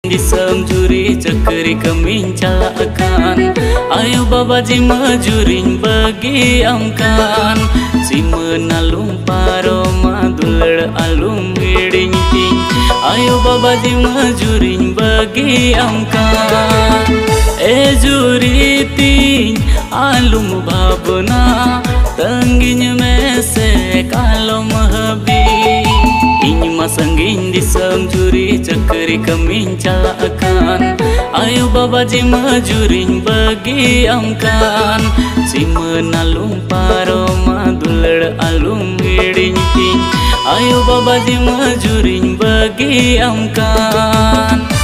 Disam juri cekeri keming calakan. Ayo babaji majuring bagi amkan. Si menalung paroma dulur alung hiding ting. Ayo babaji majuring bagi amkan. Juri ting alum babna tangginya mese kalau mahabi. Ini masangin disam juri cekeri keming calakan. Ayo babaji majuring bagi amkan. Si menalung paroma dulur alung hiding ting. Ayo babaji majuring bagi amkan.